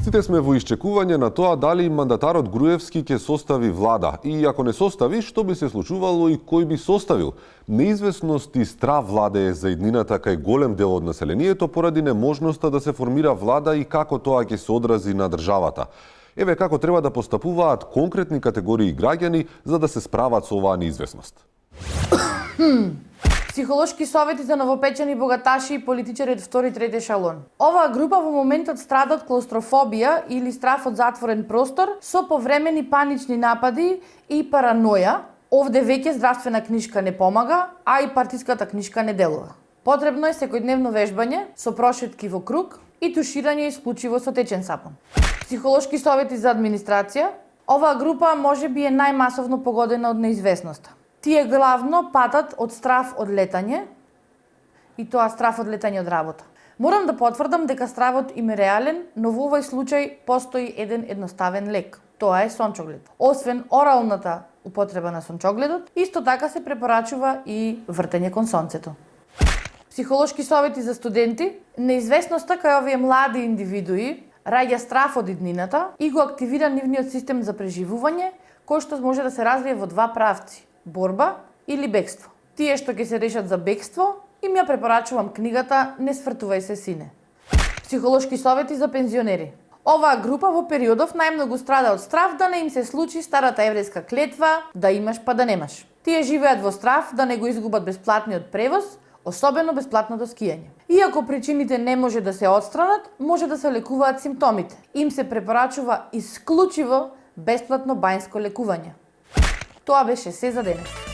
Сите сме во исчекување на тоа дали мандатарот Груевски ќе состави влада и ако не состави, што би се случувало и кој би составил. Неизвестност и страв владее за иднината кај голем дел од населението поради неможноста да се формира влада и како тоа ќе се одрази на државата. Еве како треба да постапуваат конкретни категории граѓани за да се справат со оваа неизвестност. Психолошки совети за новопечени богаташи и политичари од втори и трети ешалон. Оваа група во моментот страда од клаустрофобија или страф од затворен простор со повремени панични напади и параноја. Овде веќе здравствена книжка не помага, а и партиската книжка не делува. Потребно е секојдневно вежбање со прошетки во круг и туширање исклучиво со течен сапун. Психолошки совети за администрација. Оваа група можеби е најмасовно погодена од неизвестноста. Тие главно патат од страф од летање, и тоа страф од летање од работа. Морам да потврдам дека стравот им е реален, но во овој случај постои еден едноставен лек. Тоа е сончоглед. Освен оралната употреба на сончогледот, исто така се препорачува и вртење кон сонцето. Психолошки совети за студенти. Неизвестноста кај овие млади индивидуи раѓа страф од иднината и го активира нивниот систем за преживување, кој што може да се развие во два правци: борба или бегство. Тие што ќе се решат за бегство, им ја препорачувам книгата Не свртувај се, сине. Психолошки совети за пензионери. Оваа група во периодов најмногу страда од страф да не им се случи старата еврејска клетва да имаш па да немаш. Тие живеат во страф да не го изгубат бесплатниот превоз, особено бесплатното скијање. Иако причините не може да се отстранат, може да се лекуваат симптомите. Им се препорачува исклучиво бесплатно бањско лекување. Тоа беше се за денес.